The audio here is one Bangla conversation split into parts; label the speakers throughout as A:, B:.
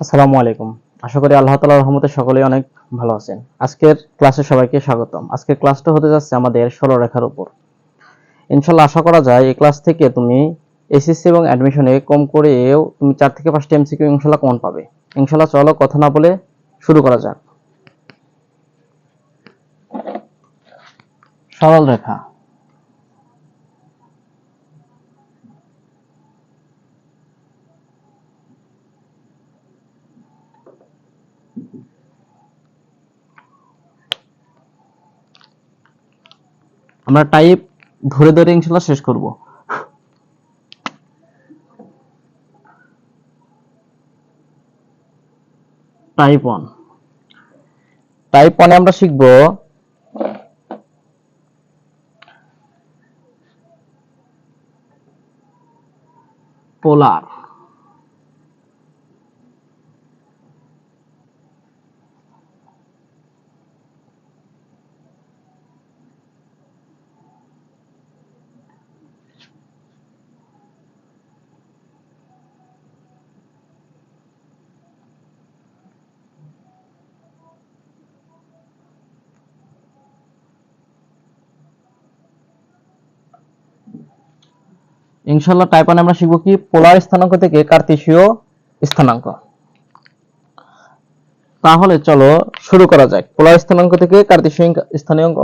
A: আসসালামু আলাইকুম। আশা করি আল্লাহ তাআলার রহমতে সকলেই অনেক ভালো আছেন। আজকের ক্লাসে সবাইকে স্বাগতম। আজকের ক্লাসটা হতে যাচ্ছে আমাদের সরলরেখার উপর। ইনশাআল্লাহ আশা করা যায় এই ক্লাস থেকে তুমি এসএসসি এবং অ্যাডমিশনে কম করেও তুমি 4 থেকে 5টি এমসিকিউ ইনশাআল্লাহ কমন পাবে। ইনশাআল্লাহ চলো কথা না বলে শুরু করা যাক। সরল রেখা। আমরা টাইপ ধরে ধরে ইনশাআল্লাহ শেষ করব। টাইপ 1। টাইপ 1 এ আমরা শিখব পোলার। ইনশাআল্লাহ টাইপ 1 আমরা শিখব কি পোলার স্থানাঙ্ক থেকে কার্তেশীয় স্থানাঙ্ক। তাহলে চলো শুরু করা যাক। পোলার স্থানাঙ্ক থেকে কার্তেশীয় স্থানাঙ্ক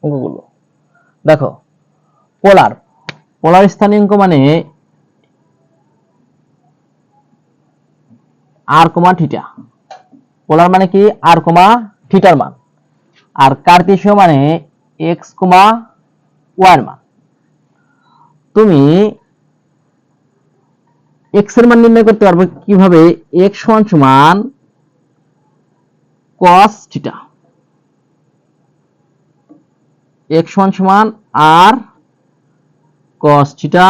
A: অঙ্কগুলো। দেখো, পোলার পোলার স্থানাঙ্ক মানে আর কমা থিটা। পোলার মানে কি আর কমা থিটার মান, আর কার্তেশীয় মানে এক্স কমা ওয়াই এর মান। তুমি এক্স এর মান নির্ণয় করতে পারবে কিভাবে? এক্স সমান সমান cos থিটা, এক্স সমান সমান আর cos থিটা,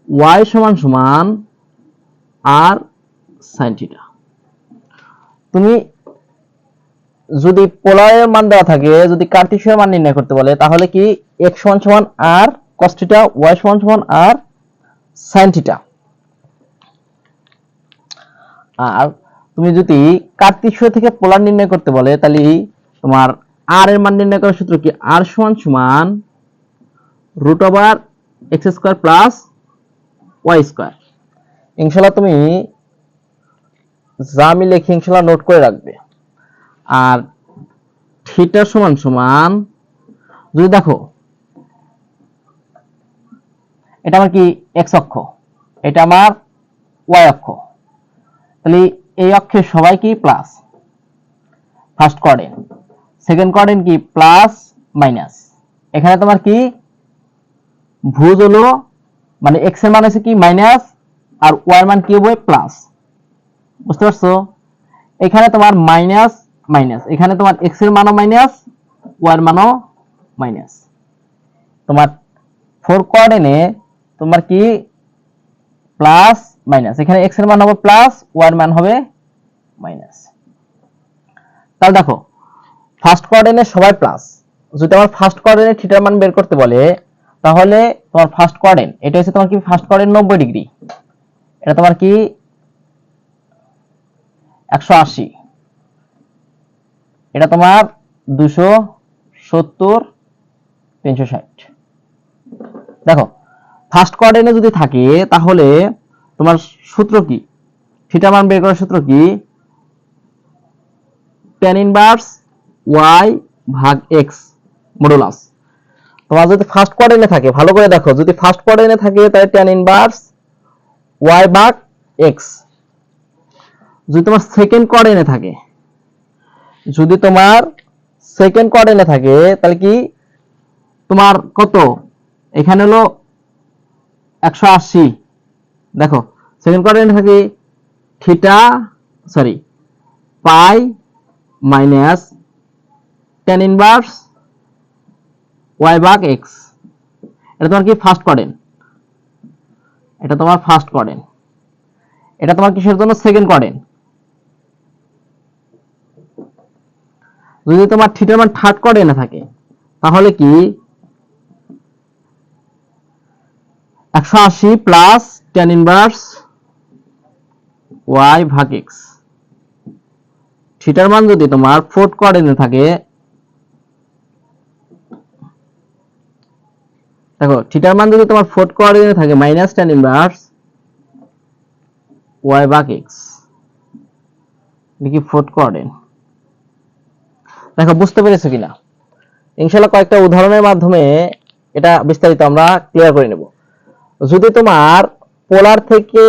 A: ওয়াই সমান সমান আর sin থিটা। তুমি যদি পোলারের মান দেওয়া থাকে, যদি কার্তেশীয় মান নির্ণয় করতে বলে, তাহলে কি x সমান সমান r cos থিটা, y সমান সমান r sin থিটা। আর তুমি যদি কার্তেশীয় থেকে পোলার নির্ণয় করতে বলে, তাহলে তোমার r এর মান নির্ণয় করার সূত্র কি? r সমান সমান √x² প্লাস y²। ইনশাআল্লাহ তুমি যা আমি লিখি ইনশাআল্লাহ নোট করে রাখবে। আর থিটা সমান সমান, যদি দেখো এটা আমার কি x অক্ষ, এটা আমার y অক্ষ, তাহলে এই অক্ষের সবাই কি plus, first coordinate. Second coordinate কি প্লাস মাইনাস। এখানে তোমার কি ভুজ হলো, মানে x এর মান আছে কি মাইনাস, আর y এর মান কি হবে প্লাস। বুঝতে পারছো? এখানে তোমার মাইনাস মাইনাস, এখানে তোমার x এর মানও মাইনাস, y এর মানও মাইনাস। তোমার ফোর কোঅর্ডিনেটে তোমার কি প্লাস মাইনাস, এখানে x এর মান হবে প্লাস, y এর মান হবে মাইনাস। তাহলে দেখো, ফার্স্ট কোঅর্ডিনেটে সবাই প্লাস। যদি আমার ফার্স্ট কোঅর্ডিনেটে থিটার মান বের করতে বলে, তাহলে তোমার ফার্স্ট কোঅর্ডিনেট এটা হচ্ছে তোমার কি ফার্স্ট কোঅর্ডিনেট 90 ডিগ্রি, এটা তোমার কি 180, এটা তোমার 270, 360। দেখো, ফার্স্ট কোঅর্ডিনেটে যদি থাকে তাহলে তোমার সূত্র কি? থিটা মান বের করার সূত্র কি? tan ইনভার্স y ভাগ x মডুলাস। তোমার যদি ফার্স্ট কোঅর্ডিনেটে থাকে, ভালো করে দেখো, যদি ফার্স্ট কোঅর্ডিনেটে থাকে তাহলে tan ইনভার্স y ভাগ x। যদি তোমার সেকেন্ড কোঅর্ডিনেটে থাকে, যদি তোমার সেকেন্ড কোঅর্ডিনেটে থাকে তাহলে কি তোমার কত? এখানে হলো 180। দেখো, সেকেন্ড কোঅর্ডিনেটে থাকে থিটা, সরি পাই মাইনাস tan ইনভার্স y ভাগ x। এটা তোমার কি ফার্স্ট কোঅর্ডিনেট, এটা তোমার ফার্স্ট কোঅর্ডিনেট। এটা তোমার কিসের জন্য? Second coordinate. যদি তোমার থিটার মান থার্ড কোঅর্ডিনেটে থাকে, তাহলে কি 180 প্লাস tan ইনভার্স ওয়াই ভাগ এক্স। থিটার মান যদি তোমার ফোর্থ কোঅর্ডিনেটে থাকে, দেখো থিটার মান যদি তোমার ফোর্থ কোঅর্ডিনেটে থাকে মাইনাস tan ইনভার্স ওয়াই ভাগ এক্স, দেখি ফোর্থ কোঅর্ডিনেট। দেখো বুঝতে পেরেছো কিনা? ইনশাআল্লাহ কয়েকটা উদাহরণের মাধ্যমে এটা বিস্তারিত আমরা ক্লিয়ার করে নেব। যদি তোমার পোলার থেকে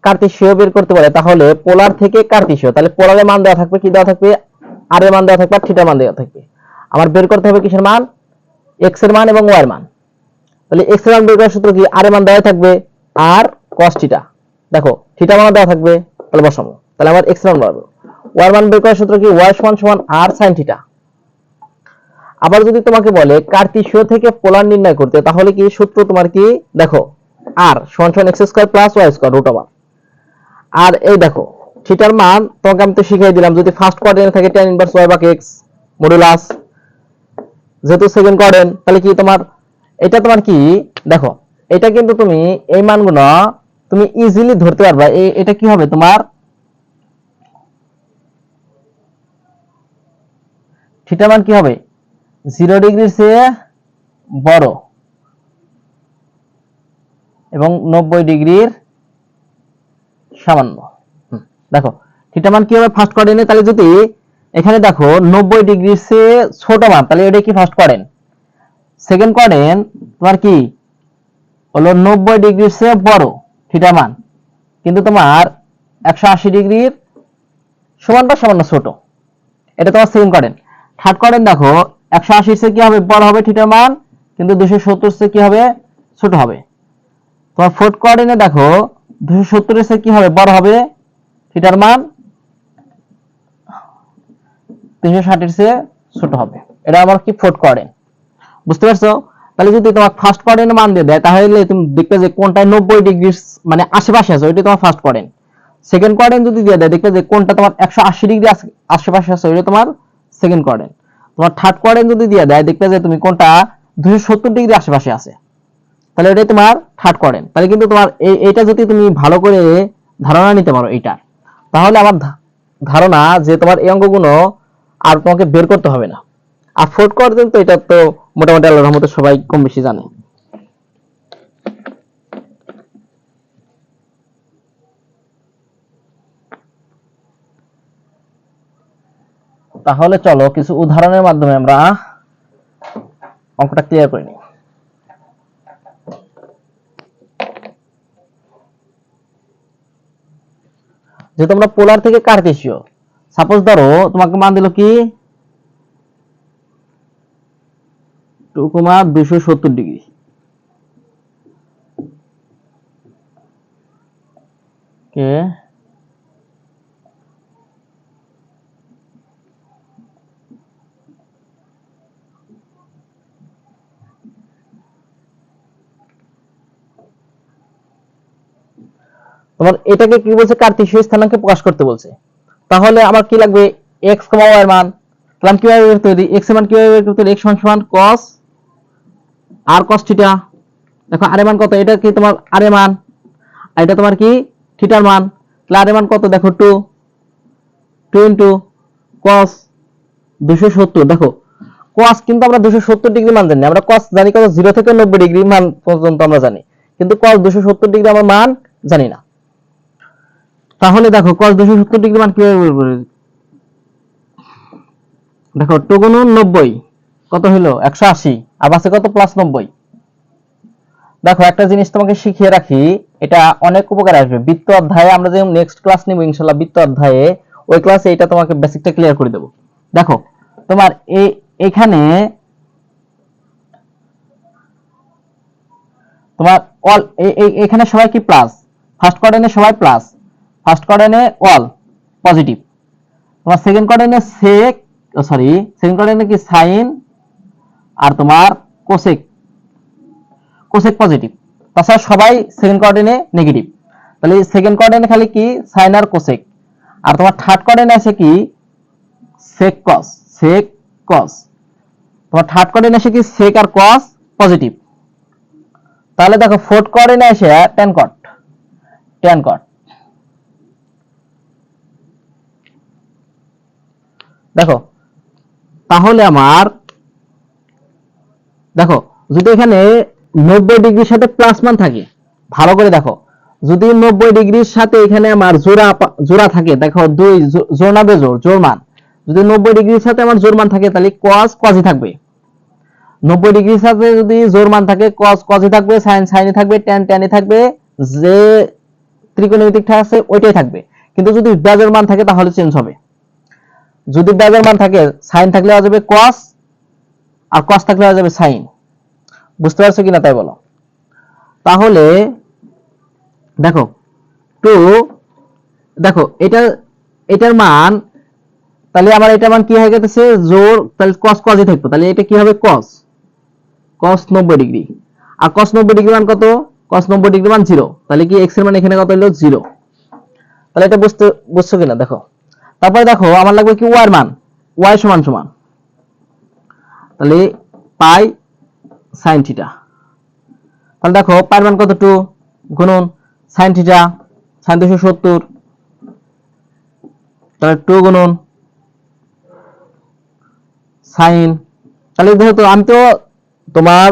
A: কার্টেসীয় বের করতে পারে, তাহলে পোলার থেকে কার্টেসীয়, তাহলে পোলারের মান দেওয়া থাকবে, কি দেওয়া থাকবে, আর এর মান দেওয়া থাকবে, আর থিটার মান দেওয়া থাকবে। আমার বের করতে হবে কিসের মান? এক্স এর মান এবং ওয়াই এর মান। তাহলে এক্স এর মান বের করার সূত্র কি? আর এর মান দেওয়া থাকবে আর cos থিটা। দেখো থিটা মান দেওয়া থাকবে, তাহলে বসাবো। তাহলে আমার এক্স এর মান বসাবো। ওয়াই এর মান বের করার সূত্র কি? ওয়াই সমান সমান আর sin থিটা। আবার যদি তোমাকে বলে কার্টেসীয় থেকে পোলার নির্ণয় করতে, তাহলে কি সূত্র তোমার কি? দেখো আর সমান সমান x square plus y square root over. আর এই দেখো থিটার মান তোমাকে আমি তো শিখিয়ে দিলাম, যদি ফার্স্ট কোঅর্ডিনেটে থাকে tan ইনভার্স y ভাগ x মডুলাস, যেহেতু সেকেন্ড কোঅর্ডিনেট, তাহলে কি তোমার এটা তোমার কি? দেখো এটা কিন্তু তুমি এই মানগুলো তুমি ইজিলি ধরতে পারবা। এটা কি হবে তোমার? থিটার মান কি হবে? 0 ডিগ্রির চেয়ে বড় এবং 90 ডিগ্রির সামান্য। দেখো থিটা মান কি হবে ফার্স্ট কোঅর্ডিনেট? তাহলে যদি এখানে দেখো 90 ডিগ্রির চেয়ে ছোট মান, তাহলে এটা কি ফার্স্ট কোঅর্ডিনেট। সেকেন্ড কোঅর্ডিনেট তোমার কি হলো 90 ডিগ্রির চেয়ে বড় থিটা মান, কিন্তু তোমার 180 ডিগ্রির সমান বা সামান্য ছোট, এটা তোমার সেকেন্ড কোঅর্ডিনেট। থার্ড কোঅর্ডিনেট দেখো 180 চেয়ে কি হবে? বড় হবে থিটার মান, কিন্তু 270 চেয়ে কি হবে? ছোট হবে। তোমার ফোর্থ কোঅর্ডিনেট দেখো 270 এর চেয়ে কি হবে? বড় হবে থিটার মান, 360 এর চেয়ে ছোট হবে। এটা আমার কি ফোর্থ কোঅর্ডিনেট। বুঝতে পারছো? তাহলে যদি তোমার ফার্স্ট কোঅর্ডিনেট মান দিয়ে দেয়, তাহলে তুমি দেখবে যে কোনটা 90 ডিগ্রি মানে আশেপাশে আছে, ওইটা তোমার ফার্স্ট কোঅর্ডিনেট। সেকেন্ড কোঅর্ডিনেট যদি দিয়ে দেয়, দেখবে যে কোনটা তোমার 180 ডিগ্রি আশেপাশে আছে, ওইটা তোমার সেকেন্ড কোঅর্ডিনেট। তোমার থার্ড কোঅর্ডিনেট যদি দিয়ে দেয়, দেখবে যে তুমি কোনটা 270 ডিগ্রি আশেপাশে আছে, তাহলে এটাই তোমার থার্ড কোঅর্ডিনেট। তাহলে কিন্তু তোমার এইটা যদি তুমি ভালো করে ধারণা নিতে পারো এইটা, তাহলে আমার ধারণা যে তোমার এই অঙ্কগুলো আর তোমাকে বের করতে হবে না। আর ফোর্থ কোঅর্ডিনেট তো এটা তো মোটামুটি আল্লাহর রহমতে সবাই কম বেশি জানে। তাহলে চলো কিছু উদাহরণের মাধ্যমে আমরা অঙ্কটা ক্লিয়ার করে নিই। যে তোমরা পোলার থেকে কার্টেসীয়, সাপোজ ধরো তোমাকে মান দিল কি 2,270 ডিগ্রি, কে তোমার এটাকে কি বলছে? কার্টেসীয় স্থানাঙ্কে প্রকাশ করতে বলছে। তাহলে আমার কি লাগবে? x, y এর মান। তাহলে কিভাবে বের করতে পারি? x এর মান কিভাবে বের করতে পারি? x সমান cos আর cos থিটা। দেখো আর এর মান কত? এটা কি তোমার আর এর মান, আর এটা তোমার কি থিটার মান। তাহলে আর এর মান কত? দেখো 2 cos 270। দেখো cos কিন্তু আমরা 270 ডিগ্রি মান জানি, আমরা cos জানি কত? 0 থেকে 90 ডিগ্রি মান পর্যন্ত আমরা জানি, কিন্তু cos 270 ডিগ্রি আমরা মান জানি না। তাহলে দেখো cos 270 ডিগ্রি মান কিভাবে বের করব? দেখো 2 গুণ 90 কত হলো? 180, আর বাসে কত? প্লাস 90। দেখো একটা জিনিস তোমাকে শিখিয়ে রাখি, এটা অনেক উপকার আসবে বৃত্ত অধ্যায়ে। আমরা যখন নেক্সট ক্লাস নিব ইনশাআল্লাহ বৃত্ত অধ্যায়ে, ওই ক্লাসে এটা তোমাকে বেসিকটা ক্লিয়ার করে দেব। দেখো তোমার এখানে তোমার অল এখানে সবাই কি প্লাস, ফার্স্ট কোঅর্ডিনেটে সবাই প্লাস, ফার্স্ট কোঅর্ডিনেটে অল পজিটিভ। তোমার সেকেন্ড কোঅর্ডিনেটে সেকেন্ড কোঅর্ডিনেটে কি সাইন আর তোমার কোসেক পজিটিভ। তাছাড়া সবাই সেকেন্ড কোঅর্ডিনেটে নেগেটিভ। তাহলে সেকেন্ড কোঅর্ডিনেটে খালি কি সাইন আর কোসেক। আর তোমার থার্ড কোঅর্ডিনেটে আছে কি সেক কস। তোমার থার্ড কোঅর্ডিনেটে আছে কি সেক আর কস পজিটিভ। তাহলে দেখো ফোর্থ কোঅর্ডিনেটে আছে tan cot। দেখো তাহলে আমার দেখো যদি এখানে 90 ডিগ্রির সাথে প্লাস মান থাকে, ভালো করে দেখো, যদি 90 ডিগ্রির সাথে এখানে আমার জোড়া থাকে, দেখো দুই জোর না বেজোর, জোর মান, যদি 90 ডিগ্রির সাথে আমার জোর মান থাকে তাহলে cos cosই থাকবে। 90 ডিগ্রির সাথে যদি জোর মান থাকে cos cosই থাকবে, sin sinই থাকবে, tan tanই থাকবে, যে ত্রিকোণমিতিকটা আছে ওইটাই থাকবে। কিন্তু যদি বেজোর মান থাকে তাহলে চেঞ্জ হবে। যদি বেজোর মান থাকে sin থাকলে হয়ে যাবে cos, আর cos থাকলে হয়ে যাবে sin। বুঝতে পারছো কিনা তাই বলো। তাহলে দেখো 2, দেখো এটার মান, তাহলে আমার এটার মান কি হয়ে গেছে জোর, তাহলে cos cosই থাকবে, তাহলে এটা কি হবে cos 90 ডিগ্রি। আর cos 90 ডিগ্রি মান কত? cos 90 ডিগ্রি মান 0, তাহলে কি x এর মান এখানে কত হলো 0। তাহলে এটা বুঝছো কিনা দেখো। তারপরে দেখো আমার লাগবে কি y এর মান, y সমান সমান, তাহলে পাই sin থিটা। তাহলে দেখো পাই মান কত 2 গুণন sin থিটা, sin 270, তাহলে 2 গুণন sin, তাহলে যেহেতু আমি তো তোমার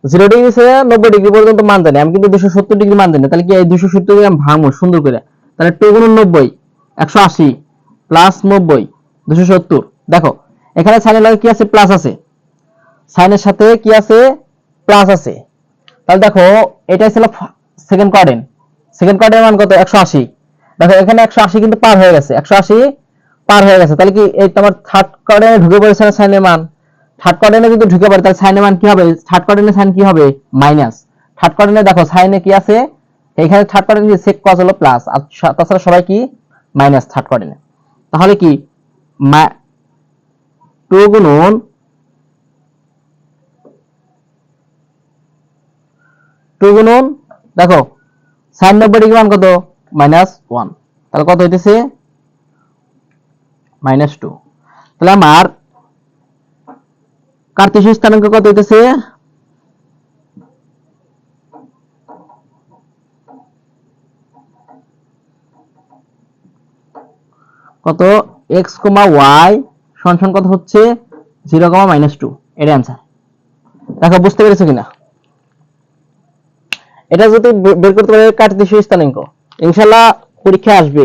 A: 0 ডিগ্রি থেকে 90 ডিগ্রি পর্যন্ত মান জানি, আমি কিন্তু 270 ডিগ্রি মান জানি, তাহলে কি এই 270 ডিগ্রি আমি ভাঙবো সুন্দর করে, তাহলে 2 গুণন 90 180 প্লাস 90 270। দেখো এখানে সাইনের লগে কি আছে প্লাস আছে, সাইনের সাথে কি আছে প্লাস আছে, তাহলে দেখো এটাই ছিল সেকেন্ড কোয়াড্রেন্ট, সেকেন্ড কোয়াড্রেন্টের মান কত 180। দেখো এখানে 180 কিন্তু পার হয়ে গেছে, 180 পার হয়ে গেছে, তাহলে কি এই তোমার থার্ড কোয়াড্রেন্টে ঢুকে পড়েছে না সাইনের মান, থার্ড কোয়াড্রেন্টে যদি ঢুকে পড়ে তাহলে সাইনের মান কি হবে, থার্ড কোয়াড্রেন্টে সাইন কি হবে মাইনাস। থার্ড কোয়াড্রেন্টে দেখো সাইনে কি আছে, এখানে থার্ড কোয়াড্রেন্টে sec cos হলো প্লাস, আর তাছাড়া সবাই কি মাইনাস থার্ড কোয়াড্রেন্টে। তাহলে কি 2 গুণন 2 গুণন দেখো sin 90 ডিগ্রি মান কত -1, তাহলে কত হইতেছে -2। তাহলে আমার কার্তেশীয় স্থানাঙ্ক কত হইতেছে কত x, y সমান কত হচ্ছে 0, -2, এর आंसर। দেখো বুঝতে পেরেছো কিনা, এটা যদি বের করতে পারে কার্তেশীয় স্থানাঙ্ক, ইনশাআল্লাহ পরীক্ষা আসবে।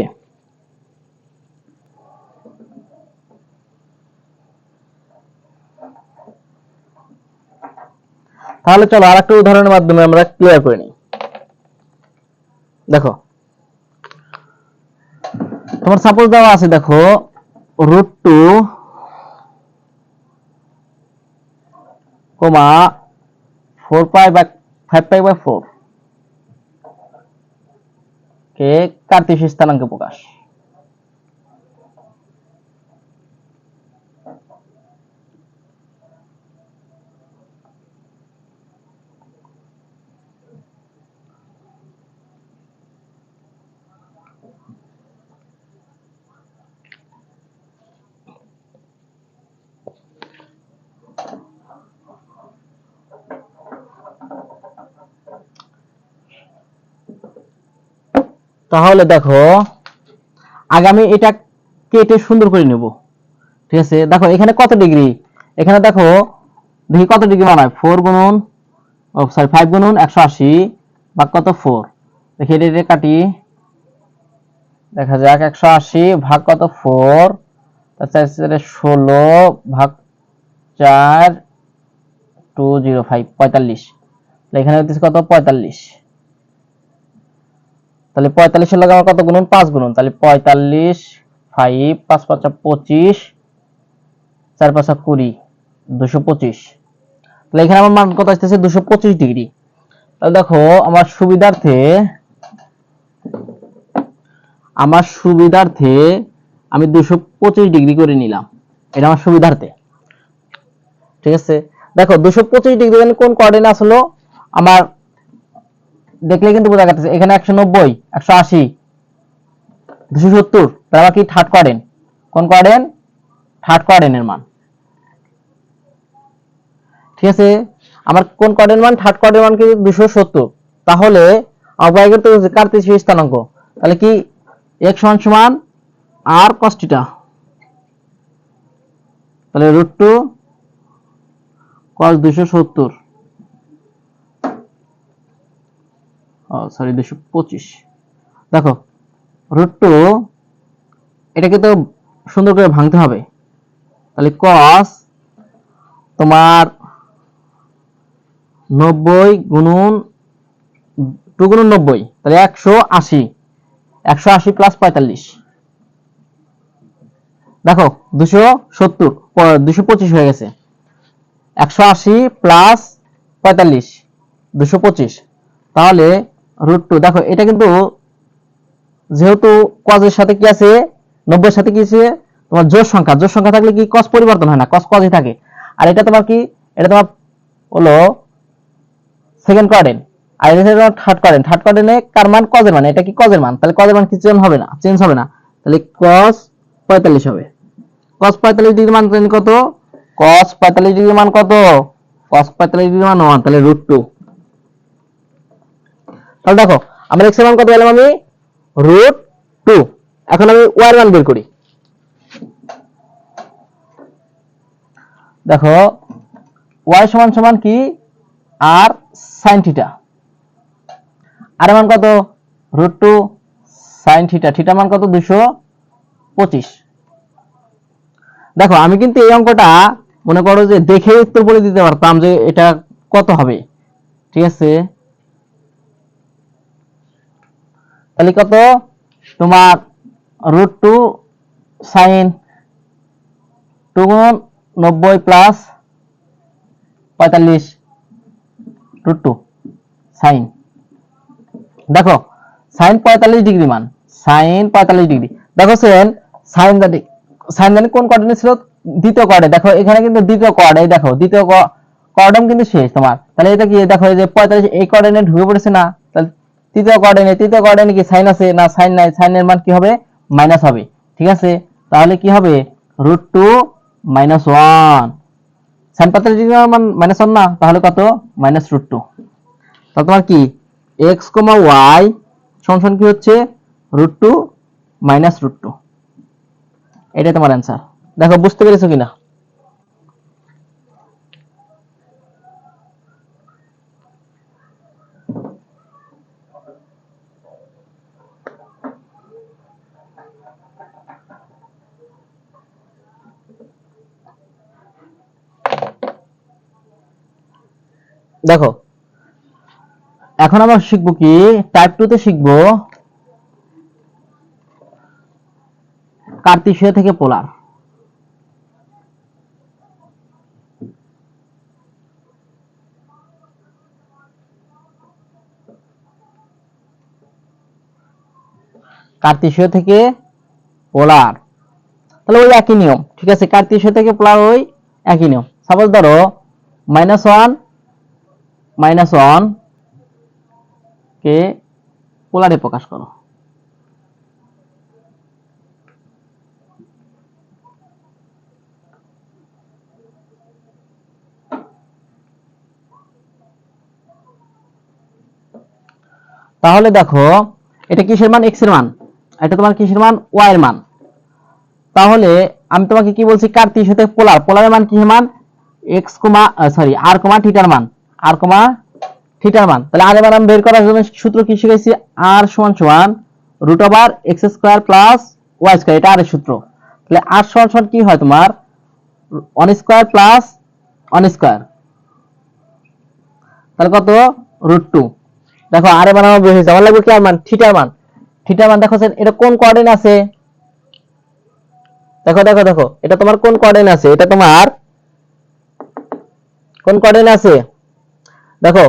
A: তাহলে চলো আরেকটা উদাহরণের মাধ্যমে আমরা ক্লিয়ার করে নিই। দেখো তোমার সাপোজ দেওয়া আছে, দেখো √2, 4π/5π/4 কে কার্তেশীয় স্থানাঙ্কে প্রকাশ। তাহলে দেখো আগামী এটা কেটে সুন্দর করে নেব, ঠিক আছে। দেখো এখানে কত ডিগ্রি, এখানে দেখো দেখি কত ডিগ্রি মান হয়, 5 গুণন 180 ভাগ কত 4, দেখি এটা কাটি, দেখা যাক 180 ভাগ কত 4, তার 16 ভাগ 4 205 45, এখানে হচ্ছে কত 45, তাহলে 45 এর লগে আমার কত গুণন 5 গুণন, তাহলে 45 5 5 5 25 4 5 20 225, তাহলে এখানে আমার মান কত আসছে 225 ডিগ্রি। তাহলে দেখো আমার সুবিধার্থে আমি 225 ডিগ্রি করে নিলাম, এটা আমার সুবিধার্থে, ঠিক আছে। দেখো 225 ডিগ্রি মানে কোন কোঅর্ডিনেট আসলো আমার দেখলে কিন্তু বোঝা যাচ্ছে, এখানে 190 180 270, তাহলে কি থার্ড কোঅর্ডিনেট, কোন কোঅর্ডিনেট থার্ড কোঅর্ডিনেটের মান, ঠিক আছে। আমার কোন কোঅর্ডিনেট মান থার্ড কোঅর্ডিনেট মান কি 270, তাহলে অবয় করতে হচ্ছে কার্তেশীয় স্থানাঙ্ক, তাহলে কি x সমান r cos θ, তাহলে √2 cos 270 সরি 225। দেখো √2 এটাকে তো সুন্দর করে ভাঙতে হবে, তাহলে cos তোমার 90 গুণন 2 গুণন 90, তাহলে 180 প্লাস 45। দেখো 270 225 হয়ে গেছে, 180 প্লাস 45 225। তাহলে √2 দেখো এটা কিন্তু যেহেতু cos এর সাথে কি আছে 90 এর সাথে কি আছে তোমার জোড় সংখ্যা থাকলে কি cos পরিবর্তন হয় না, cos cos ই থাকে। আর এটা তোমার কি, এটা তোমার হলো সেকেন্ড কোয়াড্রেন্ট, আর এটা হলো থার্ড কোয়াড্রেন্টে কার মান cos এর মান, এটা কি cos এর মান, তাহলে cos এর মান কি চেঞ্জ হবে না, তাহলে cos 45 হবে। cos 45 ডিগ্রি মান কত, cos 45 ডিগ্রি মান কত, cos 45 ডিগ্রি মান 1, তাহলে √2। তাহলে দেখো আমরা x এর মান কত পেলাম, আমি √2। এখন আমি y এর মান বের করি। দেখো y সমান সমান কি r sin থিটা, r এর মান কত √2 sin থিটা, থিটা মান কত 225। দেখো আমি কিন্তু এই অঙ্কটা মনে করো যে দেখে উত্তর বলে দিতে পারতাম যে এটা কত হবে, ঠিক আছে। তাহলে কত তোমার √2 sin 2 গুণ 90 প্লাস 45 √2 sin, দেখো sin 45 ডিগ্রি মান, sin 45 ডিগ্রি। দেখো sin জানি কোন কোঅর্ডিনেট ছিল, দ্বিতীয় কোঅর্ডিনেট। দেখো এখানে কিন্তু দ্বিতীয় কোঅর্ডিনেট, দেখো দ্বিতীয় কোঅর্ডিনেট কিন্তু শেষ তোমার, তাহলে এটা কি দেখো এই যে 45 এই কোঅর্ডিনেট ঢুকে পড়েছে না, তাহলে তৃতীয় কোঅর্ডিনেট কি সাইন আছে না, সাইন নাই, সাইনের মান কি হবে মাইনাস হবে, ঠিক আছে। তাহলে কি হবে √2 - 1, সাইন 45 ডিগ্রি মান -1 না, তাহলে কত -√2। তাহলে তোমার কি x, y সমান কি হচ্ছে √2 - √2, এটাই তোমার অ্যান্সার। দেখো বুঝতে পেরেছো কিনা। দেখো এখন আমরা শিখবো কি, টাইপ 2 তে শিখবো কার্তেশীয় থেকে পোলার। কার্তেশীয় থেকে পোলার, তাহলে ওই একই নিয়ম, ঠিক আছে। কার্তেশীয় থেকে পোলার ওই একই নিয়ম। সাপোজ ধরো -1 কে পোলারে প্রকাশ করো, তাহলে দেখো এটা কিসের মান, x এর মান, এটা তোমার কিসের মান, y এর মান। তাহলে আমি তোমাকে কি বলছি, কার্তেশীয় থেকে পোলার, পোলারের মান কিসের মান r, থিটার মান, r, থিটার মান। তাহলে r এর মান বের করার জন্য সূত্র কি শিখাইছি, r = √x² প্লাস y², এটা r এর সূত্র। তাহলে r সমান কি হয় তোমার 1² প্লাস 1², তাহলে কত √2। দেখো r এর মান আমার বের হয়েছে, আমার লাগবে কি r মান, থিটার মান। থিটার মান দেখো এটা কোন কোঅর্ডিনেট আছে, দেখো এটা তোমার কোন কোঅর্ডিনেট আছে, এটা তোমার কোন কোঅর্ডিনেট আছে, দেখো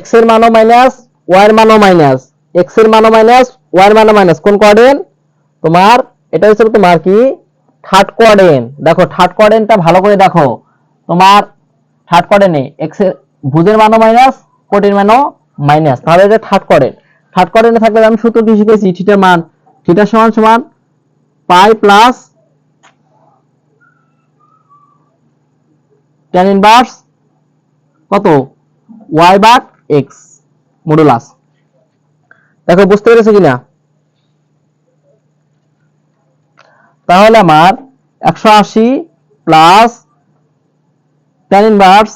A: x এর মানও মাইনাস, y এর মানও মাইনাস, x এর মানও মাইনাস, y এর মানও মাইনাস, কোন কোঅর্ডিনেট তোমার, এটা হচ্ছে তোমার কি থার্ড কোঅর্ডিনেট। দেখো থার্ড কোঅর্ডিনেটটা ভালো করে দেখো, তোমার থার্ড কোঅর্ডিনেটে x এর ভুজের মানও মাইনাস, কোটির মানও মাইনাস, তাহলে এটা থার্ড কোঅর্ডিনেট। থার্ড কোঅর্ডিনেটে থাকলে আমি সূত্র কি শিখেছি, থিটার মান, থিটা সমান পাই প্লাস tan ইনভার্স কত y/x মডুলাস। দেখো বুঝতে পেরেছো কিনা। তাহলে আমার 180 প্লাস tan ইনভার্স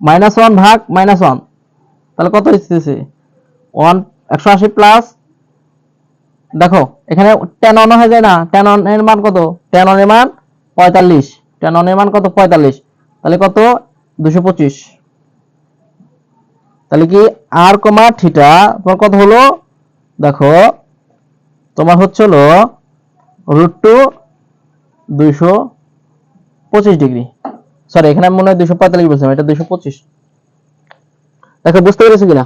A: -1 ভাগ -1, তাহলে কত হচ্ছে 1 180 প্লাস, দেখো এখানে tan অন হয়ে যায় না, tan অন এর মান কত, tan অন এর মান 45, tan অন এর মান কত 45, তাহলে কত 225, তাহলে কি r থিটা তোমার কত হলো, দেখো তোমার হচ্ছে হলো √2 225 ডিগ্রি, সরি এখানে আমি মনে হয় 245 বলছিলাম, এটা 225। দেখো বুঝতে পেরেছো কিনা?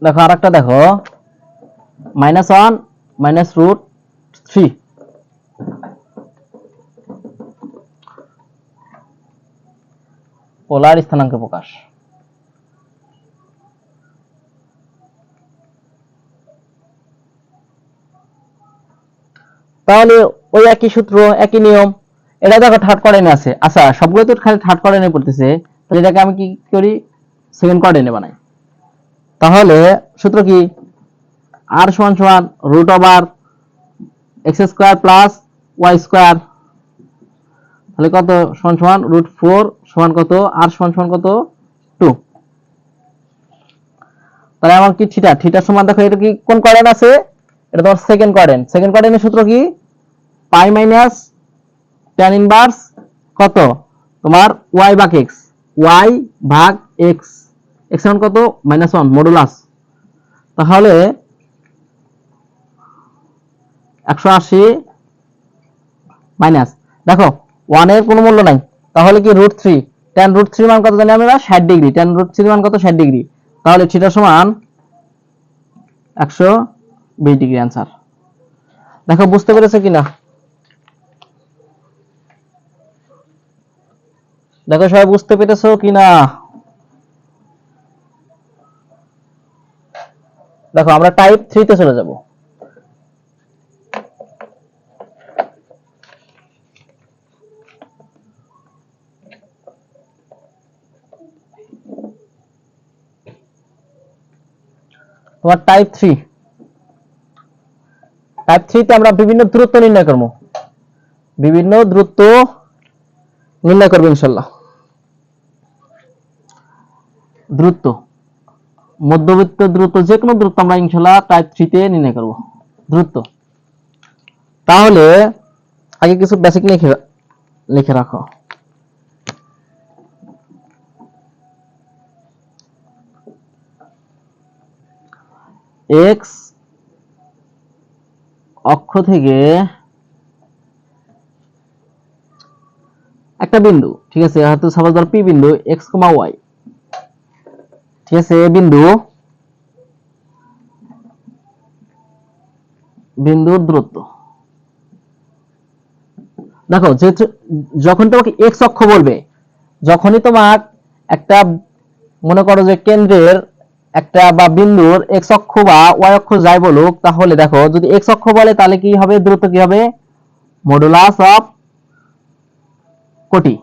A: দেখো আরেকটা দেখো, -1 -√3, পোলার স্থানাঙ্ক প্রকাশ। তাহলে ওই একই সূত্র, একই নিয়ম, এটা দেখো থার্ড কোঅর্ডিনেটে আছে, আচ্ছা সবগুলো তো খালি থার্ড কোঅর্ডিনেটে পড়তেছে, তাহলে এটাকে আমি কি করি, সেকেন্ড কোঅর্ডিনেটে বানাই। তাহলে সূত্র কি, r √ x² প্লাস y², তাহলে কত √4 কত, r কত 2, তাহলে আমার কি থিটা সমান, দেখো এটা কি কোন কোঅর্ডিনেট আছে, এটা তোমার সেকেন্ড কোঅর্ডিনেট, সেকেন্ড কোঅর্ডিনেটের সূত্র কি, পাই মাইনাস tan ইনভার্স কত তোমার y ভাগ x, y ভাগ x, x সমান কত -1 মডুলাস, তাহলে 180 মাইনাস, দেখো 1 এর কোনো মূল্য নাই, তাহলে কি √3, tan √3 মান কত জানি আমরা 60 ডিগ্রি, tan √3 মান কত 60 ডিগ্রি, তাহলে থিটা সমান 120 ডিগ্রি आंसर। দেখো বুঝতে পেরেছো কিনা, দেখো সবাই বুঝতে পেরেছো কিনা, দেখো আমরা টাইপ 3 তে চলে যাব। তোমার টাইপ 3 তে আমরা বিভিন্ন দূরত্ব নির্ণয় করব, বিভিন্ন দূরত্ব নির্ণয় করব ইনশাআল্লাহ। দূরত্ব, মধ্যবর্তী দূরত্ব, যে কোনো দূরত্ব আমরা ইনশাআল্লাহ টাইপ 3 তে নির্ণয় করব দূরত্ব। তাহলে আগে কিছু বেসিক লিখে রাখো। x অক্ষ থেকে একটা বিন্দু, ঠিক আছে, হয়তো সাপোজ ধর পি বিন্দু x, y, ঠিক আছে, বিন্দুর দূরত্ব, দেখো যে যখন তোমাকে x অক্ষ বলবে, যখনই তোমার একটা মনে করো যে কেন্দ্রের একটা বা বিন্দুর x অক্ষ বা y অক্ষ যাই বলুক, তাহলে দেখো যদি x অক্ষ বলে তাহলে কি হবে, দূরত্ব কি হবে, মডুলাস অফ কোটি,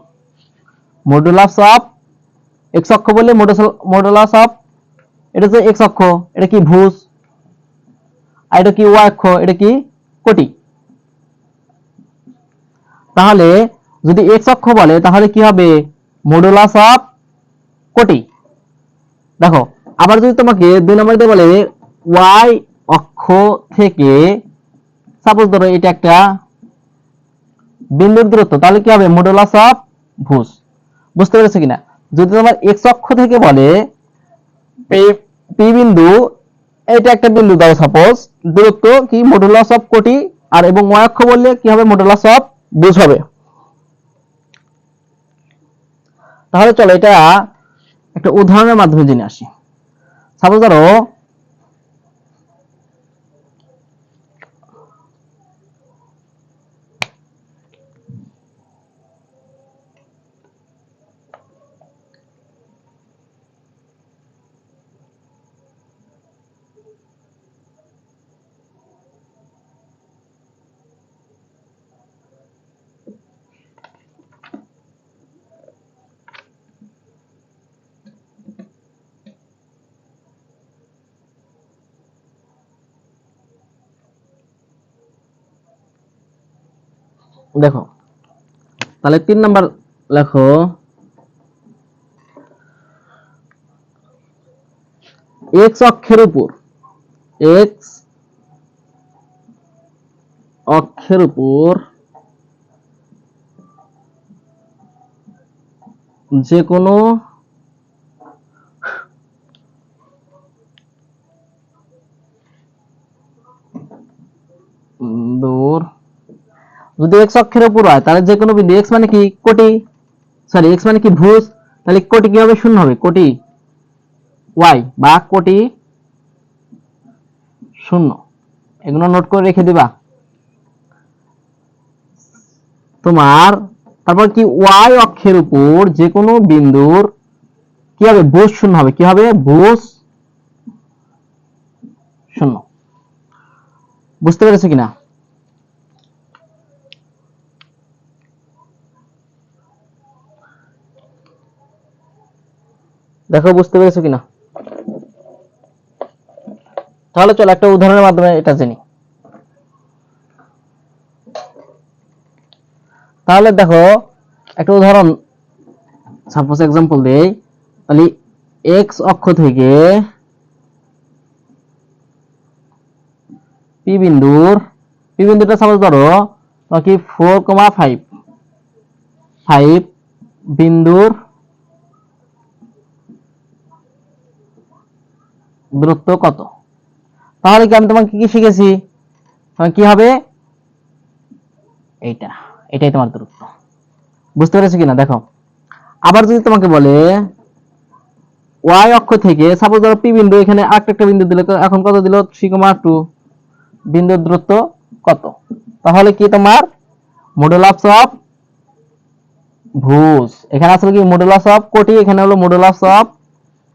A: মডুলাস অফ x অক্ষ বললে মডুলাস অফ, এটা যে x অক্ষ এটা কি ভুজ, আর এটা কি y অক্ষ এটা কি কোটি, তাহলে যদি x অক্ষ বলে তাহলে কি হবে, মডুলাস অফ কোটি। দেখো আবার যদি তোমাকে 2 নম্বর দিয়ে বলে y অক্ষ থেকে, সাপোজ ধরো এটা একটা বিন্দুর দূরত্ব, তাহলে কি হবে, মডুলাস অফ ভুজ। বুঝতে পেরেছো কিনা? যদি তোমার x অক্ষ থেকে বলে পি বিন্দু, এটা একটা বিন্দু দাও সাপোজ, দূরত্ব কি মডুলাস অফ কোটি, আর এবং y অক্ষ বললে কি হবে, মডুলাস অফ ভুজ হবে। তাহলে চলো এটা একটা উদাহরণের মাধ্যমে জেনে আসি। সাপোজ ধরো দেখো তাহলে 3 নাম্বার লেখো x অক্ষের উপর x অক্ষের উপর যে কোনো দূর যদি x অক্ষের উপর হয় তাহলে যে কোনো বিন্দু x মানে কি কোটি x মানে কি ভুজ, তাহলে কোটি কি হবে? শূন্য হবে। কোটি y বা কোটি শূন্য, এগুলো নোট করে রেখে দিবা তোমার। তারপর কি y অক্ষের উপর যে কোনো বিন্দুর কি হবে? ভুজ শূন্য হবে। কি হবে? ভুজ শূন্য। বুঝতে পেরেছো কিনা? দেখো বুঝতে পেরেছো কিনা? তাহলে চলো একটা উদাহরণের মাধ্যমে এটা জেনি। তাহলে দেখো একটা উদাহরণ, সাপোজ এক্সাম্পল দেই। তাহলে x অক্ষ থেকে p বিন্দুটা সাপোজ ধরো কি 4,5 বিন্দুর দূরত্ব কত? তাহলে কি আমি তোমাকে কি শিখেছি? কি হবে? এটাই তোমার দূরত্ব। বুঝতে পেরেছো কিনা? দেখো আবার যদি তোমাকে বলে y অক্ষ থেকে সাপোজ ধরো p বিন্দু, এখানে আরেকটা বিন্দু দিলে, তো এখন কত দিল? 3,2 বিন্দুর দূরত্ব কত? তাহলে কি তোমার মডুলাস অফ ভুজ, এখানে আসলে কি মডুলাস অফ কোটি, এখানে হলো মডুলাস অফ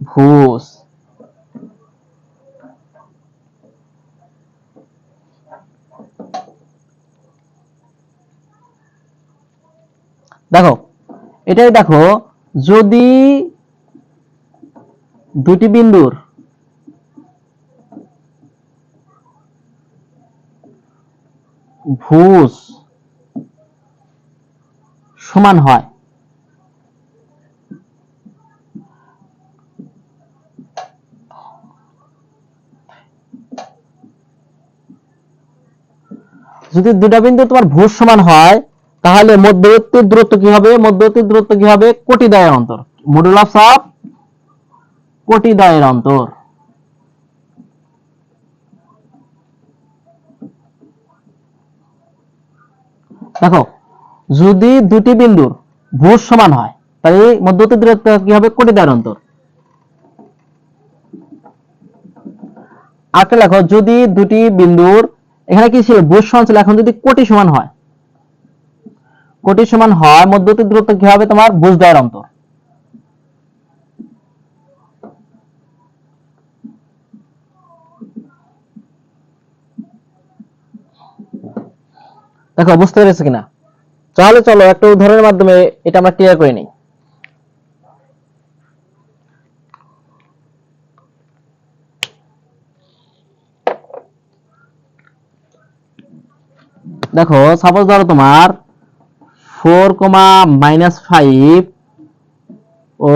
A: ভুজ। দেখো এটাই দেখো, যদি দুটি বিন্দুর ভুজ সমান হয়, যদি দুটা বিন্দু তোমার ভুজ সমান হয়, তাহলে মধ্যবর্তী দূরত্ব কি হবে? মধ্যবর্তী দূরত্ব কি হবে? কোটি দ্বয়ের অন্তর, মডুলাস অফ কোটি দ্বয়ের অন্তর। দেখো যদি দুটি বিন্দুর ভুজ সমান হয়, তাহলে মধ্যবর্তী দূরত্ব কি হবে? কোটি দ্বয়ের অন্তর। আরেকটা লেখো, যদি দুটি বিন্দুর এখানে কি ছিল? ভুজ সমান ছিল, এখন যদি কোটি সমান হয়, মধ্যবর্তী দূরত্ব কি হবে? তোমার ভুজ দ্বয়ের অন্তর। দেখো বুঝতে পেরেছো কিনা? তাহলে চলো একটা উদাহরণের মাধ্যমে এটা আমরা ক্লিয়ার করে নিই। দেখো সাপোজ ধরো তোমার 4,-5 ও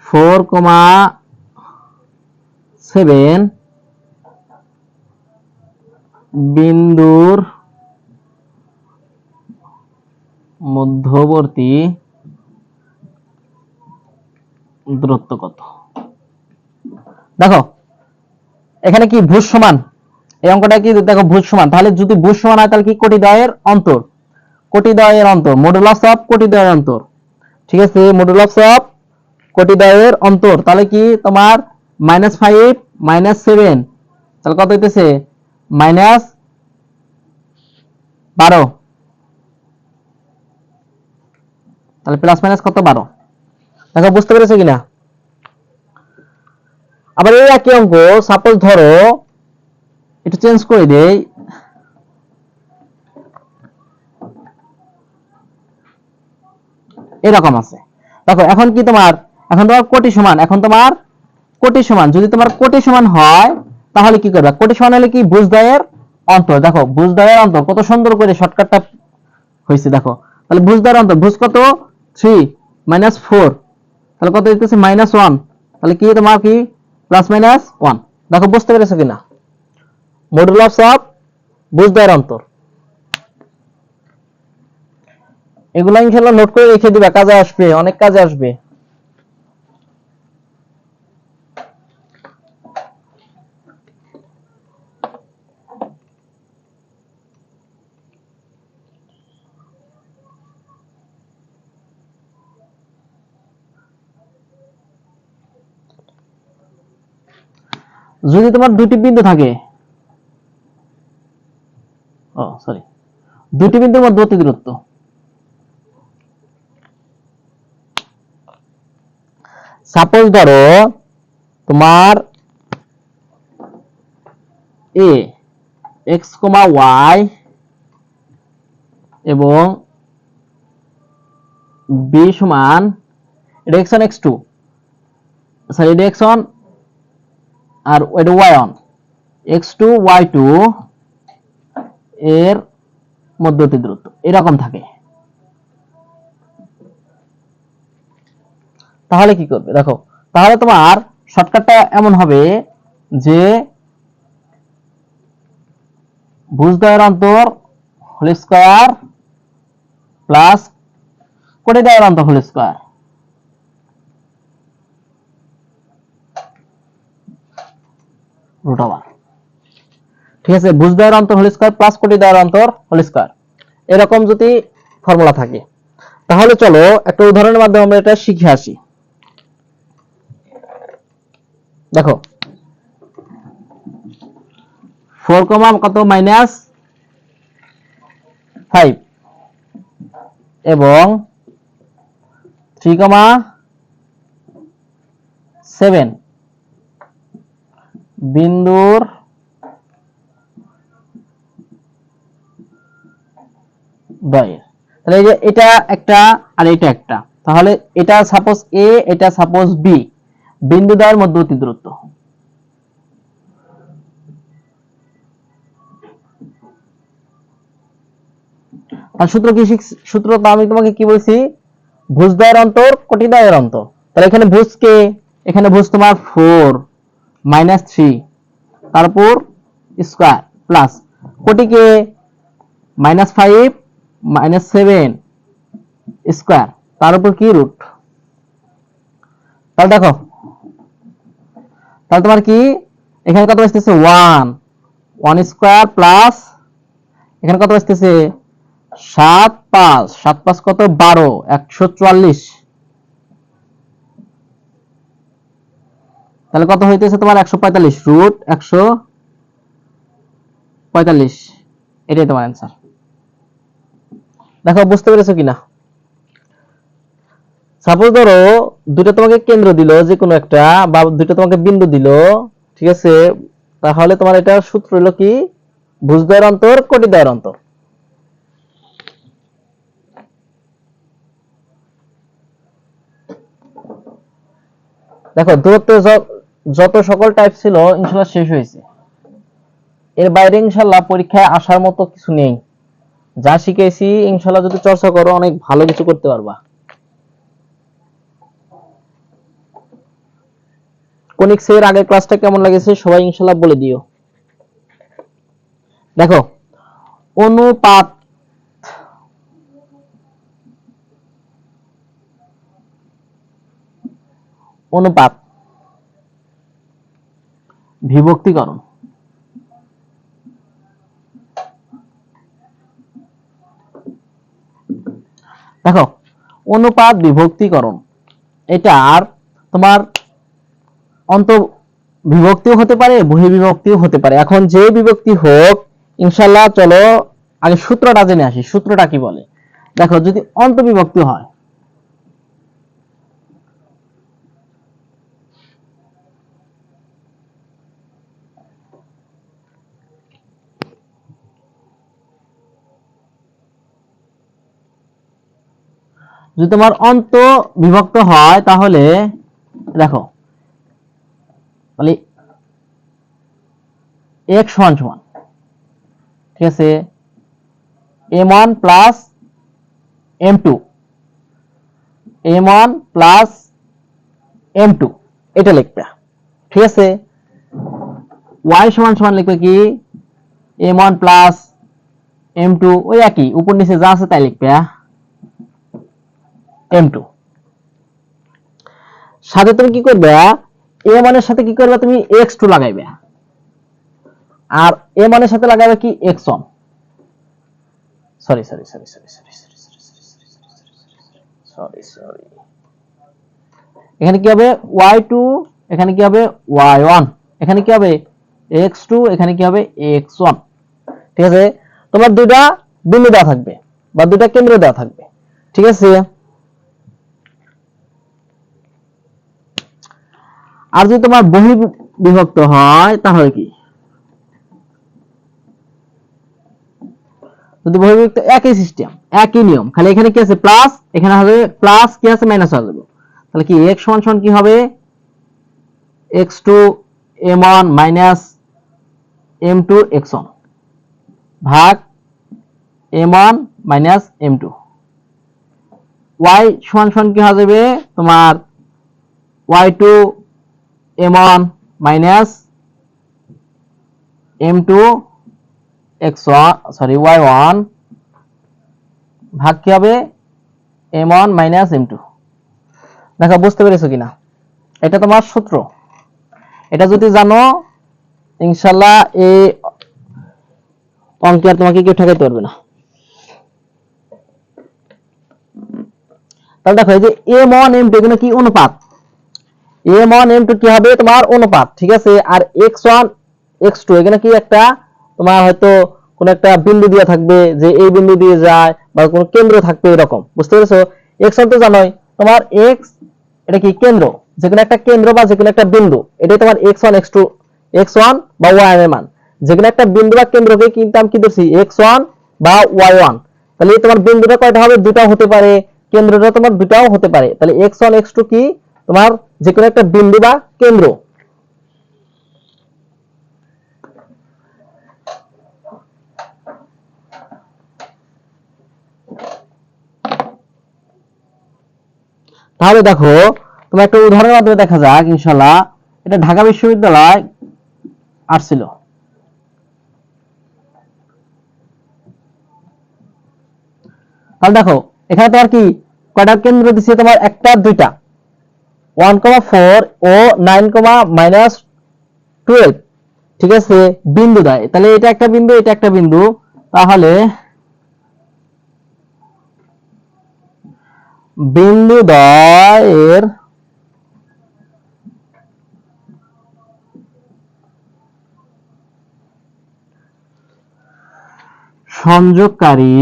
A: 4,7 বিন্দুর মধ্যবর্তী দূরত্ব কত? দেখো এখানে কি ভুজ সমান, এই অঙ্কটা কি? দেখো ভুজ সমান, তাহলে যদি ভুজ সমান হয় তাহলে কি কোটি দ্বয়ের অন্তর, মডুলাস অফ কোটি দ্বয়ের অন্তর। ঠিক আছে, মডুলাস অফ কোটি দ্বয়ের অন্তর, তাহলে কি তোমার -5 -7, তাহলে কত হইতেছে? -12, তাহলে প্লাস মাইনাস কত? 12। দেখো বুঝতে পেরেছো কিনা? আবার এই একই অঙ্ক সাপোজ ধরো একটু চেঞ্জ করে দেই, এরকম আছে। দেখো এখন কি তোমার কোটি সমান, যদি তোমার কোটি সমান হয় তাহলে কি করবে? কোটি সমান হলে কি ভুজদ্বয়ের অন্তর। দেখো ভুজদ্বয়ের অন্তর কত সুন্দর করে শর্টকাটটা হয়েছে। দেখো তাহলে ভুজ দ্বারা অন্তর, ভুজ কত 3 মাইনাস 4, তাহলে কত হইতেছে -1, তাহলে কি তোমার কি +-1। দেখো বুঝতে পেরেছো কিনা মডুলাস অফ ভুজ দ্বারা অন্তর। এগুলা ইনশাআল্লাহ নোট করে রেখে দিবা, কাজে আসবে, অনেক কাজে আসবে। যদি তোমার দুটি বিন্দু থাকে, দুটি বিন্দুর মধ্যে অতি দূরত্ব, সাপোজ ধরো তোমার এ এক্স কমা ওয়াই এবং বি সমান এটা x1 x2, সরি এটা x1 আর এটা y1, x2 y2 এর মধ্যবর্তী দূরত্ব এরকম থাকে, তাহলে কি করবে দেখো, তাহলে তোমার শর্টকাটটা এমন হবে যে ভুজদ্বয়ের অন্তর হোল স্কয়ার প্লাস কোটিদ্বয়ের অন্তর হোল স্কয়ার, রুট ওভার, ঠিক আছে। ভুজদ্বয়ের অন্তর হোল স্কয়ার প্লাস কোটিদ্বয়ের অন্তর হোল স্কয়ার, এরকম যদি ফর্মুলা থাকে, তাহলে চলো একটা উদাহরণের মাধ্যমে আমরা এটা শিখে আসি। দেখো 4, কত -5 এবং 3,7 বিন্দুর দ্বয়ের, তাহলে এই যে এটা একটা আর এটা একটা, তাহলে এটা সাপোজ এ, এটা সাপোজ বি, বিন্দু দ্বয়ের মধ্যবর্তী দূরত্ব। আর সূত্র কি সূত্র তো আমি তোমাকে কি বলছি, ভুজদ্বয়ের অন্তর কোটিদ্বয়ের অন্তর, তাহলে এখানে ভুজ কে, এখানে ভুজ তোমার 4 -3 তারপর স্কয়ার প্লাস কোটিকে -5 -7 স্কয়ার তার উপর কি রুট, তাহলে দেখো তাহলে তোমার কি এখানে কত আসতেছে 1 স্কয়ার প্লাস এখানে কত আসতেছে 7 5 কত 12 144, তাহলে কত হইতেছে তোমার 145 রুট 145, এটাই তোমার অ্যান্সার। দেখো বুঝতে পেরেছো কিনা। সাপোজ ধরো দুটো তোমাকে কেন্দ্র দিল যে কোনো একটা, বা দুটো তোমাকে বিন্দু দিল, ঠিক আছে, তাহলে তোমার এটা সূত্র হলো কি ভুজদ্বয়ের অন্তর কোটিদ্বয়ের অন্তর। দেখো দূরত্ব যত সকল টাইপ ছিল ইনশাআল্লাহ শেষ হয়েছে, এর বাইরে ইনশাআল্লাহ পরীক্ষায় আসার মতো কিছু নেই। যা শিখেছি ইনশাআল্লাহ যদি চর্চা করো অনেক ভালো কিছু করতে পারবা। কোনিক্সের আগের ক্লাসটা কেমন লাগেছে সবাই ইনশাআল্লাহ বলে দিও। দেখো অনুপাত, অনুপাত বিভক্তিকরণ, দেখো অনুপাত বিভক্তিকরণ এটার তোমার অন্ত বিভক্তিও হতে পারে বহির্বিভক্তিও হতে পারে। এখন যে বিভক্তি হোক ইনশাআল্লাহ চলো আগে সূত্রটা জেনে আসি, সূত্রটা কি বলে। দেখো যদি অন্তবিভক্তি হয়, যদি তোমার অন্ত বিভক্ত হয় তাহলে দেখো মানে x সমান সমান, ঠিক আছে, m1 plus m2 m1 plus m2 এটা লিখবে, ঠিক আছে। y সমান সমান লিখবে কি m1 প্লাস m2, ওই একই উপর নিচে যা আছে তাই লিখবে m2। সাথে তুমি কি করবে, m1 এর সাথে কি করবে, তুমি x2 লাগাইবে, আর m1 এর সাথে লাগাবে কি x1, sorry sorry sorry sorry sorry sorry sorry, এখানে কি হবে y2, এখানে কি হবে y1, এখানে কি হবে x2, এখানে কি হবে x1, ঠিক আছে। তোমার দুইটা বিন্দু দেওয়া থাকবে বা দুইটা কেন্দ্র দেওয়া থাকবে, ঠিক আছে। আর যদি তোমার বহির্বিভক্ত হয় তাহলে কি, যদি বহির্বিভক্ত একই সিস্টেম একই নিয়ম, খালি এখানে কি আছে প্লাস, এখানে হবে প্লাস, কি আছে মাইনাস হয়ে যাবে, তাহলে কি x সমান সমান কি হবে x2 m1 minus m2 x1 ভাগ m1 মাইনাস m2, y সমান সমান কি হয়ে যাবে তোমার y2 m1 minus m2 x1 sorry y1 ভাগ কি হবে m1 মাইনাস m2। দেখো বুঝতে পেরেছো কিনা, এটা তোমার সূত্র, এটা যদি জানো ইনশাআল্লাহ এই অঙ্কে আর তোমাকে কেউ ঠকাইতে পারবে না। তাহলে দেখো এই যে m1 m2 এখানে কি অনুপাত, m1 m2 কি হবে তোমার অনুপাত, ঠিক আছে। আর x1 x2 এখানে কি একটা তোমার হয়তো কোন একটা বিন্দু দিয়ে থাকবে, যে এই বিন্দু দিয়ে যায়, বা কোন কেন্দ্র থাকবে এরকম, বুঝতে পেরেছো। x1 তো জানোই তোমার x, এটা কি কেন্দ্র, যে কোনো একটা কেন্দ্র বা যে কোনো একটা বিন্দু, এটাই তোমার x1 x2 x1 বা y1 এর মান, যে কোনো একটা বিন্দু বা কেন্দ্রকে কিন্তু আমি কি ধরছি x1 বা y1, তাহলে তোমার বিন্দুটা কয়টা হবে, দুটাও হতে পারে, কেন্দ্রটা তোমার দুটাও হতে পারে, তাহলে x1 x2 কি তোমার যে কোনো একটা বিন্দু বা কেন্দ্র। তাহলে দেখো তোমার একটা উদাহরণের মাধ্যমে দেখা যাক ইনশাআল্লাহ, এটা ঢাকা বিশ্ববিদ্যালয় আসছিল। তাহলে দেখো এখানে তোমার কি কয়টা কেন্দ্র দিচ্ছে, তোমার একটা দুইটা 1,4 ও 9,-12, ঠিক আছে, বিন্দু দেয়, তাহলে এটা একটা বিন্দু এটা একটা বিন্দু, তাহলে বিন্দু দ্বয়ের সংযোগকারী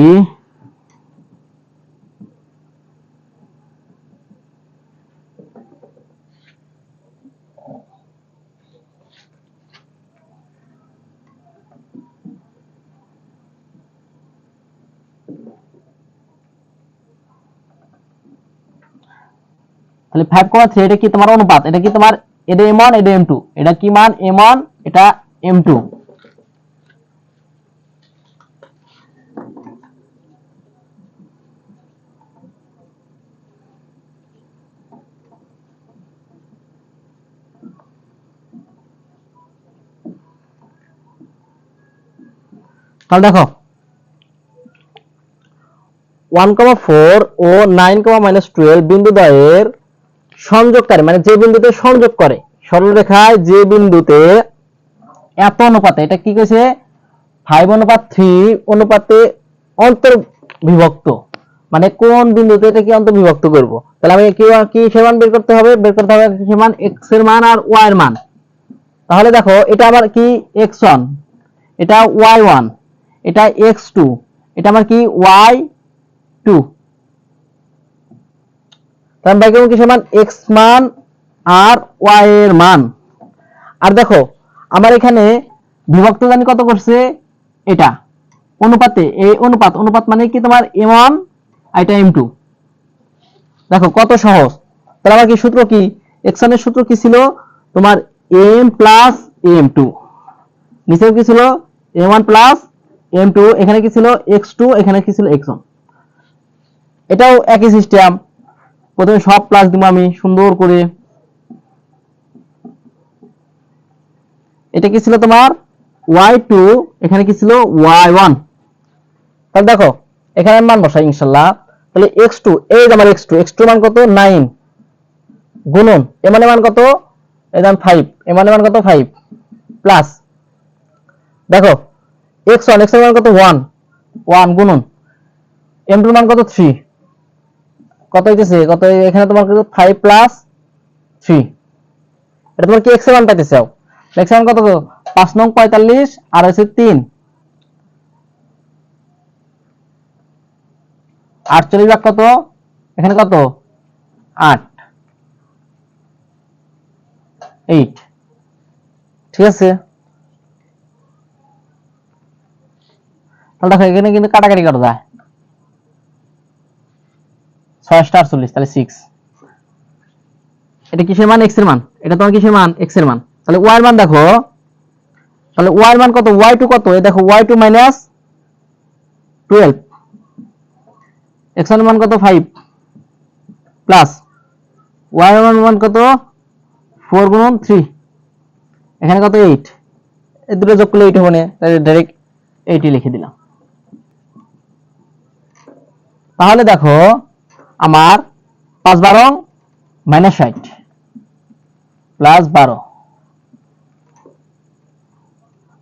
A: তাহলে 5,3 এটা কি তোমার অনুপাত, এটা কি তোমার এটা m1 এটা m2, এটা কি মান m1 এটা m2। তাহলে দেখো 1,4 ও 9,-12 বিন্দু দ্বয়ের সংযোগকারী, মানে যে বিন্দুতে সংযোগ করে, সরলরেখায় যে বিন্দুতে এত অনুপাতে, এটা কি কইছে 5:3 অনুপাতে অন্তর্বিভক্ত, মানে কোন বিন্দুতে এটা কি অন্তর্বিভক্ত করব, তাহলে আমি কি সমান বের করতে হবে, সমান x এর মান আর y এর মান। তাহলে দেখো এটা আবার কি x1, এটা y1, এটা x2, এটা আমার কি y2, তাহলে বাইকের কি সমান x মান আর y এর মান। আর দেখো আমার এখানে বিভক্ত জানি কত করছে, এটা অনুপাতে, এই অনুপাত মানে কি তোমার m1 আর এটা m2, দেখো কত সহজ। তাহলে আমার কি সূত্র কি, x1 এর সূত্র কি ছিল তোমার m প্লাস m2, নিচেও কি ছিল m1 প্লাস m2, এখানে কি ছিল x2, এখানে কি ছিল x1, এটাও একই সিস্টেম, প্রথমে সব প্লাস দিব আমি সুন্দর করে। এটা কি ছিল তোমার y2, এখানে কি ছিল y1। তাহলে দেখো এখানে মান বসাই ইনশাআল্লাহ। তাহলে x2, এই যে আমার x2 মান কত 9 গুণন এ মানে মান কত, এই দাম 5, এ মানে মান কত 5 প্লাস দেখো x1 এর মান কত 1 গুণন m2 মান কত 3, কত হইতেছে কত, এখানে তোমার কত 5 প্লাস 3, এটা তোমার কি x এর মান পাইতে চাও। x এর মান কত 5 নং 45 আর হচ্ছে 3 48 ভাগ কত, এখানে কত 8 ঠিক আছে। তাহলে দেখো এখানে কিন্তু কাটাকাটি করা যায়, 6 তাহলে 6। এটা কিসের মান, x এর মান, এটা তোমার কিসের মান, x এর মান। তাহলে y এর মান দেখো, তাহলে y এর মান কত, y2 কত, এই দেখো y2 মাইনাস 12, x1 এর মান কত 5 প্লাস y এর মান কত 4 গুণন 3, এখানে কত 8, এই দুটো যোগ করলে 8 হবে না, তাই ডাইরেক্ট 8 লিখে দিলাম। তাহলে দেখো আমার 5 12 মাইনাস 60 প্লাস 12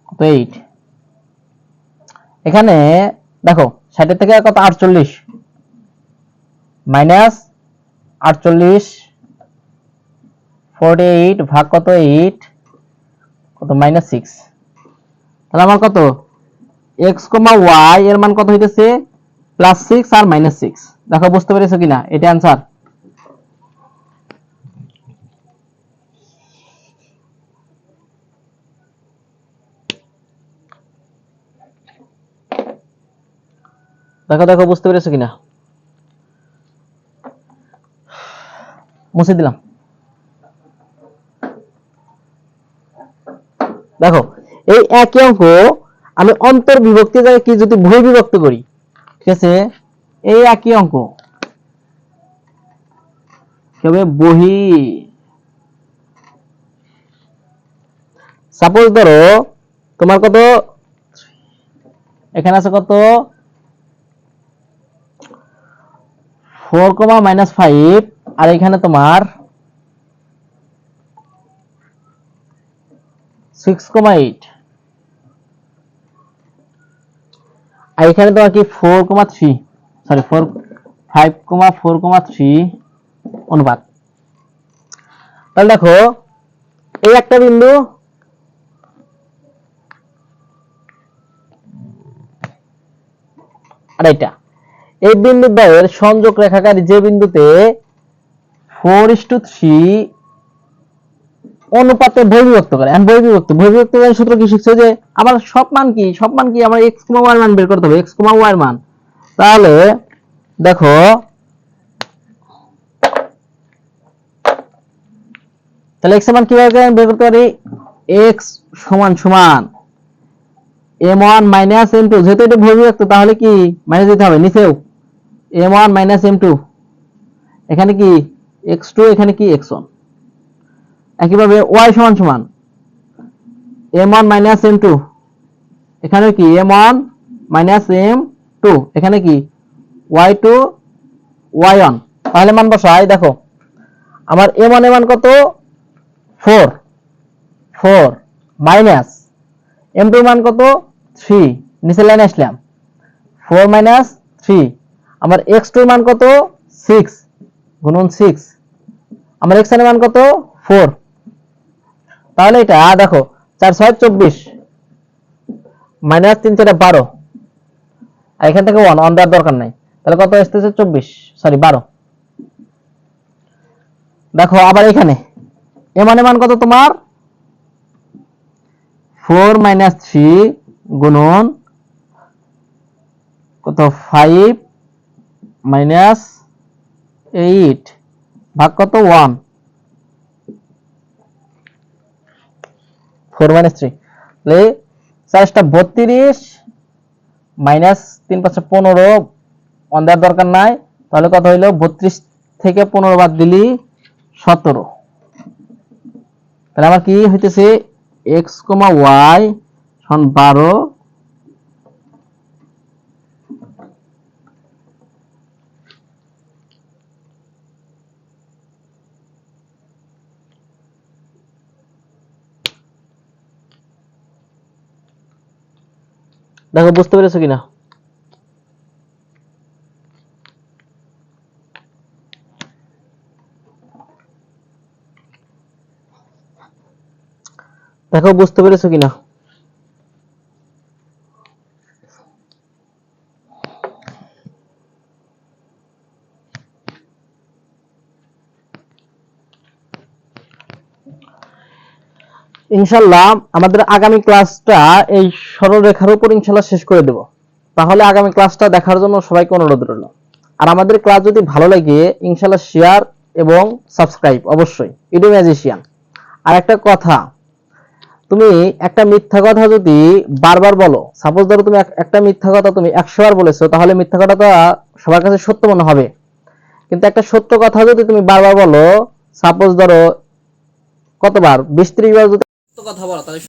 A: কত 8, এখানে দেখো 60 থেকে কত 48 মাইনাস 48 48 ভাগ কত 8 কত মাইনাস 6, তাহলে আমার কত x, y এর মান কত হইতেছে প্লাস 6 আর মাইনাস 6। দেখো বুঝতে পেরেছো কিনা, এটা आंसर। দেখো দেখো বুঝতে পেরেছো কিনা, মুছে দিলাম। দেখো এই একই অঙ্ক আমি অন্তর বিভক্তি জায়গায় কি যদি বহি বিভক্ত করি, ঠিক আছে, এই একই অঙ্ক তবে বহি, সাপোজ ধরো তোমার কত এখানে আছে কত 4,-5 আর এখানে তোমার 6,8 আর এখানে তোমার কি 4,3 সরি 5,4,3 অনুপাত। তাহলে দেখো এই একটা বিন্দু আর এটা, এই বিন্দু দ্বয়ের সংযোগ রেখাকারী যে বিন্দুতে 4:3 অনুপাতে বহির্বিভক্ত করে, এখন বহির্বিভক্ত করার সূত্র কি শিখছো, যে আমার সব মান কি আমার x, y এর মান বের করতে হবে, x, y এর মান। তাহলে দেখো তাহলে x এর মান কিভাবে বের করতে পারি, x সমান সমান m1 মাইনাস m2, যেহেতু এটা বহির্বিভক্ত তাহলে কি মাইনাস দিতে হবে নিচেও, m1 মাইনাস m2, এখানে কি x2, এখানে কি x1। একইভাবে y সমান সমান m1 মাইনাস m2, এখানে কি m1 মাইনাস m2, এখানে কি y2 y1। তাহলে মান বসাই, দেখো আমার m1 এর মান কত 4 মাইনাস m2 এর মান কত 3, নিচে লাইনে আসলাম 4 মাইনাস 3, আমার x2 এর মান কত 6 গুণন 6, আমার x এর মান কত 4। তাহলে এটা দেখো 4 6 24 মাইনাস 3 4 12, আর এখান থেকে 1 দেওয়ার দরকার নাই, তাহলে কত আসতেছে 12। দেখো আবার এখানে এর মান কত তোমার 4 মাইনাস 3 গুণন কত 5 মাইনাস 8 ভাগ কত 1, 4 মাইনাস 3, তাহলে 4 32 মাইনাস 3 5 15, 1 দেওয়ার দরকার নাই, তাহলে কত হইলো 32 থেকে 15 বাদ দিলি 17। তাহলে আমার কি হইতেছে x, y সমান 12। দেখো বুঝতে পেরেছো কিনা? দেখো বুঝতে পেরেছো কিনা? ইনশাল্লাহ আমাদের আগামী ক্লাসটা এই সরলরেখার উপর ইনশাল্লাহ শেষ করে দেব। তাহলে আগামী ক্লাসটা দেখার জন্য সবাইকে অনুরোধ রইল। আর আমাদের ক্লাস যদি ভালো লাগে ইনশাল্লাহ শেয়ার এবং সাবস্ক্রাইব অবশ্যই। Edu magician. আর একটা কথা, তুমি একটা মিথ্যা কথা যদি বারবার বলো, সাপোজ ধরো তুমি একটা মিথ্যা কথা তুমি 100 বার বলেছো, তাহলে মিথ্যা কথাটা সবার কাছে সত্য মনে হবে। কিন্তু একটা সত্য কথা যদি তুমি বারবার বলো, সাপোজ ধরো কতবার 20-30 বার যদি সত্য কথা বলো, তাহলে